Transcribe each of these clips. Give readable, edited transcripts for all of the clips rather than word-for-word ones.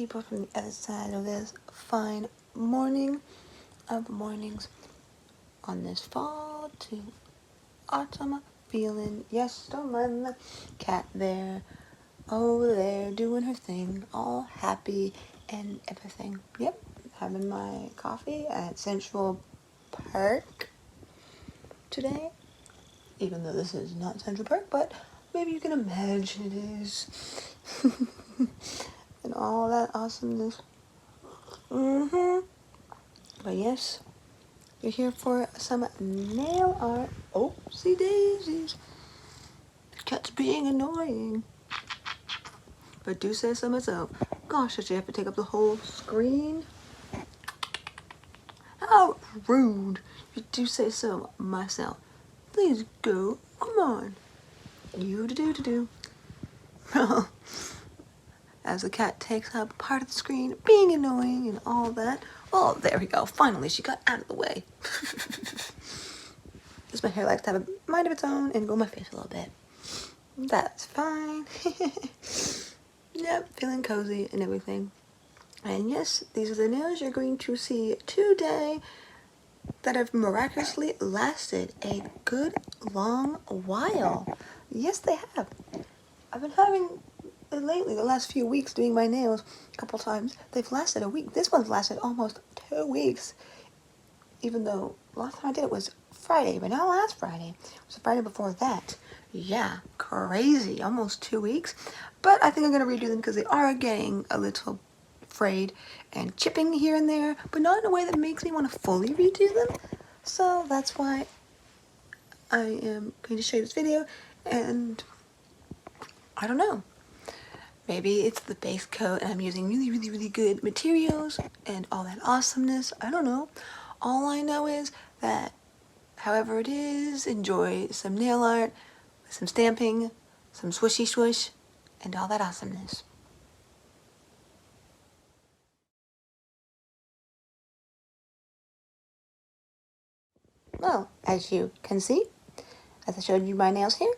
people from the other side of this fine morning of mornings on this fall to autumn feeling. Yes, don't mind the cat there, over there doing her thing, all happy and everything. Yep, having my coffee at Central Park today, even though this is not Central Park, but maybe you can imagine it is. And all that awesomeness. But yes, you're here for some nail art. Oopsie daisies. The cat's being annoying. But do say so myself. Gosh, did you have to take up the whole screen? How rude. You do say so myself. Please go. Come on. You do. As the cat takes up part of the screen, being annoying and all that. Oh, there we go. Finally, she got out of the way. Just my hair likes to have a mind of its own and go my face a little bit. That's fine. Yep, feeling cozy and everything. And yes, these are the nails you're going to see today that have miraculously lasted a good long while. Yes, they have. I've been having lately, the last few weeks, doing my nails a couple times. They've lasted a week. This one's lasted almost 2 weeks. Even though last time I did it was Friday, but not last Friday. It was the Friday before that. Yeah, crazy. Almost 2 weeks. But I think I'm going to redo them because they are getting a little frayed and chipping here and there, but not in a way that makes me want to fully redo them. So that's why I am going to show you this video, and I don't know. Maybe it's the base coat and I'm using really good materials and all that awesomeness. I don't know. All I know is that however it is, enjoy some nail art, some stamping, some swishy swish, and all that awesomeness. Well, as you can see, as I showed you my nails here,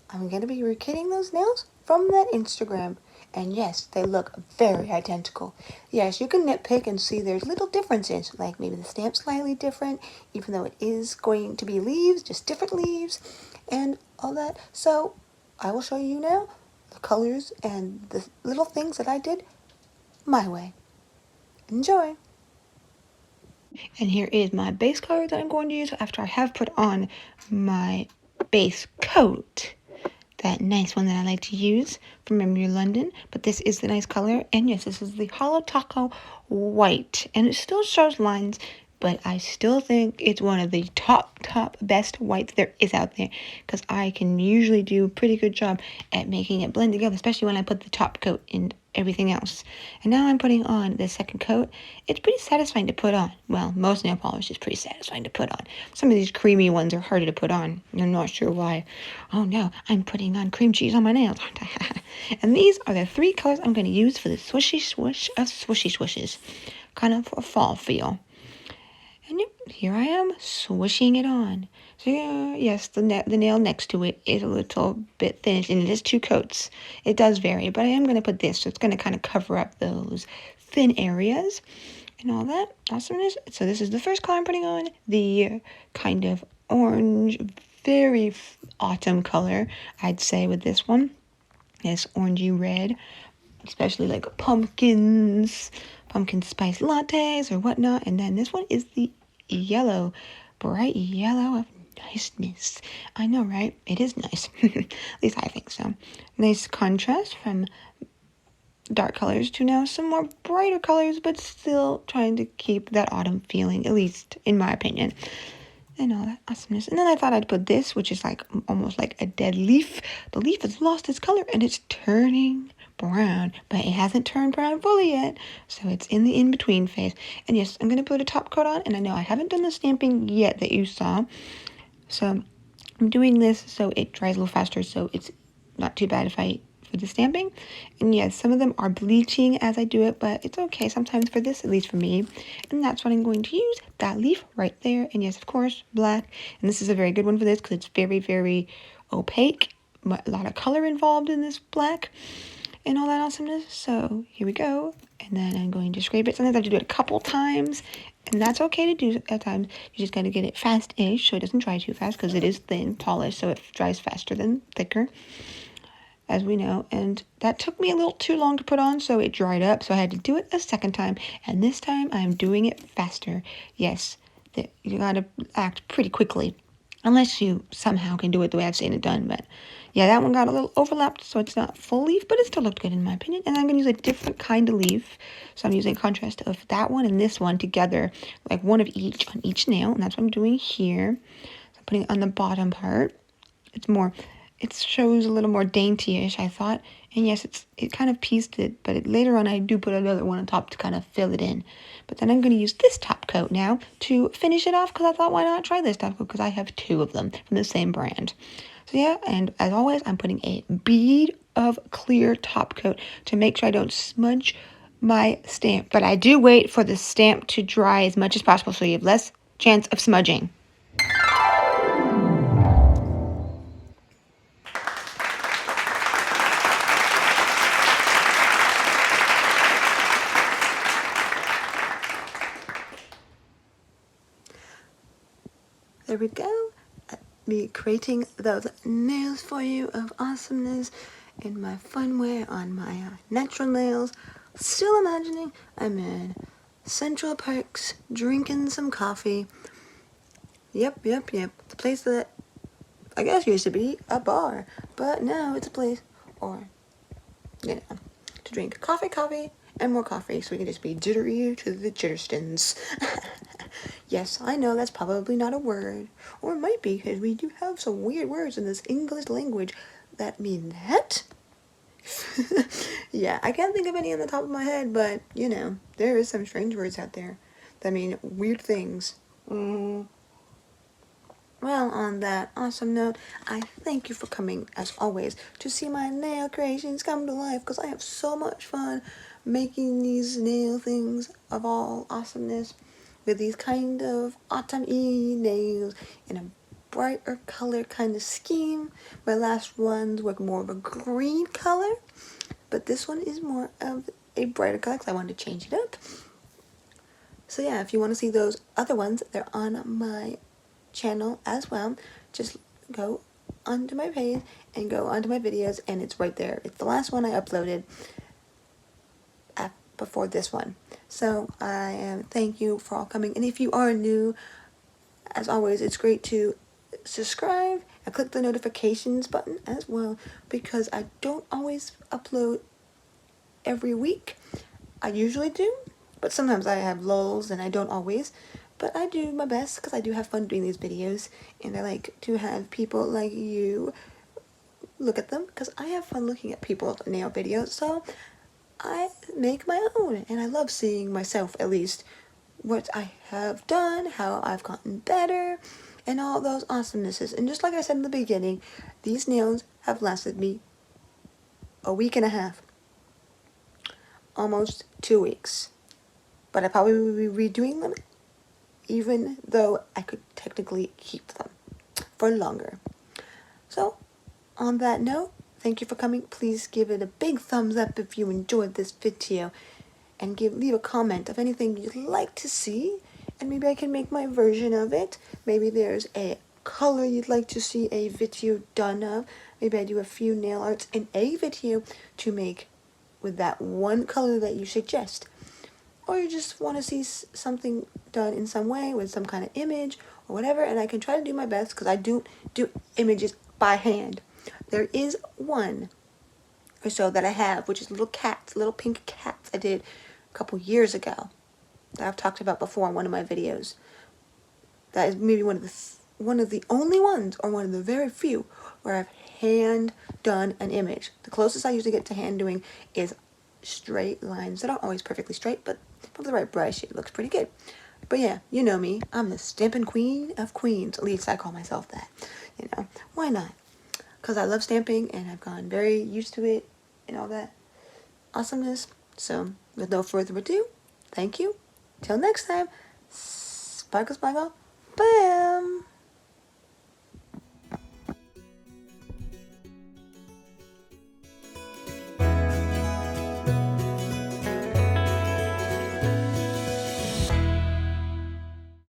I'm going to be recreating those nails from that Instagram. And yes, they look very identical. Yes, you can nitpick and see there's little differences, like maybe the stamp's slightly different, even though it is going to be leaves, just different leaves, and all that. So I will show you now the colors and the little things that I did my way. Enjoy! And here is my base color that I'm going to use after I have put on my base coat. That nice one that I like to use from Memory London. But this is the nice color. And yes, this is the Hollow Taco White. And it still shows lines, but I still think it's one of the top best whites there is out there. Because I can usually do a pretty good job at making it blend together, especially when I put the top coat in everything else. And now I'm putting on the second coat. It's pretty satisfying to put on. Well, most nail polish is pretty satisfying to put on. Some of these creamy ones are harder to put on. I'm not sure why. Oh no, I'm putting on cream cheese on my nails. And these are the 3 colors I'm going to use for the swishy swish of swishy swishes. Kind of a fall feel. And yep, here I am swishing it on. So yeah, yes, the nail next to it is a little bit thin, and it is 2 coats. It does vary, but I am going to put this, so it's going to kind of cover up those thin areas and all that awesomeness. So this is the first color I'm putting on, the kind of orange, very autumn color, I'd say, with this one. This orangey red, especially like pumpkin spice lattes or whatnot. And then this one is the yellow, bright yellow of niceness. I know, right? It is nice. At least I think so. Nice contrast from dark colors to now some more brighter colors, but still trying to keep that autumn feeling, at least in my opinion. And all that awesomeness. And then I thought I'd put this, which is like almost like a dead leaf. The leaf has lost its color and it's turning brown, but it hasn't turned brown fully yet, so it's in the in-between phase. And yes, I'm going to put a top coat on, and I know I haven't done the stamping yet that you saw, so I'm doing this so it dries a little faster, so it's not too bad if I for the stamping. And yes, some of them are bleaching as I do it, but it's okay sometimes for this, at least for me. And that's what I'm going to use, that leaf right there. And yes, of course, black. And this is a very good one for this because it's very opaque, a lot of color involved in this black. and all that awesomeness. So here we go. And then I'm going to scrape it. Sometimes I have to do it a couple times, and that's okay to do at times. You just got to get it fast-ish so it doesn't dry too fast, because it is thin, polished, so it dries faster than thicker, as we know. And that took me a little too long to put on, so it dried up, so I had to do it a second time, and this time I'm doing it faster. Yes, you gotta act pretty quickly, unless you somehow can do it the way I've seen it done. But yeah, that one got a little overlapped, so it's not full leaf, but it still looked good in my opinion. And I'm going to use a different kind of leaf, so I'm using a contrast of that one and this one together, like one of each on each nail, and that's what I'm doing here. So I'm putting it on the bottom part. It shows a little more dainty-ish, I thought. And yes, it kind of pieced it, but later on I do put another one on top to kind of fill it in. But then I'm going to use this top coat now to finish it off, because I thought, why not try this top coat, because I have 2 of them from the same brand. So yeah, and as always, I'm putting a bead of clear top coat to make sure I don't smudge my stamp. But I do wait for the stamp to dry as much as possible, so you have less chance of smudging. There we go. Me creating those nails for you of awesomeness in my fun way on my natural nails. Still imagining I'm in Central Parks drinking some coffee. Yep. The place that I guess used to be a bar, but now it's a place, or, to drink coffee, and more coffee, so we can just be jittery to the jitterstons. Yes, I know that's probably not a word, or it might be, because we do have some weird words in this English language that mean that. Yeah, I can't think of any on the top of my head, but, there is some strange words out there that mean weird things. Well, on that awesome note, I thank you for coming, as always, to see my nail creations come to life, because I have so much fun making these nail things of all awesomeness with these kind of autumn-y nails in a brighter color kind of scheme. My last ones were more of a green color, but this one is more of a brighter color because I wanted to change it up. So yeah, if you want to see those other ones, they're on my channel as well. Just go onto my page and go onto my videos, and it's right there. It's the last one I uploaded before this one. So I thank you for all coming, and if you are new, as always, it's great to subscribe and click the notifications button as well, because I don't always upload every week. I usually do, but sometimes I have lulls and I don't always. But I do my best because I do have fun doing these videos, and I like to have people like you look at them, because I have fun looking at people's nail videos. So I make my own, and I love seeing myself, at least, what I have done, how I've gotten better, and all those awesomenesses. And just like I said in the beginning, these nails have lasted me a week and a half, almost 2 weeks. But I probably will be redoing them, even though I could technically keep them for longer. So, on that note, thank you for coming. Please give it a big thumbs up if you enjoyed this video, and leave a comment of anything you'd like to see, and maybe I can make my version of it. Maybe there's a color you'd like to see a video done of. Maybe I do a few nail arts in a video to make with that one color that you suggest. Or you just want to see something done in some way with some kind of image or whatever, and I can try to do my best, because I do images by hand. There is one or so that I have, which is little pink cats I did a couple years ago, that I've talked about before in one of my videos. That is maybe one of the only ones, or one of the very few, where I've hand done an image. The closest I usually get to hand doing is straight lines. They're not always perfectly straight, but with the right brush, it looks pretty good. But yeah, you know me. I'm the stamping queen of queens. At least I call myself that. Why not? Because I love stamping, and I've gotten very used to it and all that awesomeness. So, with no further ado, thank you. Till next time, sparkle, sparkle, bye.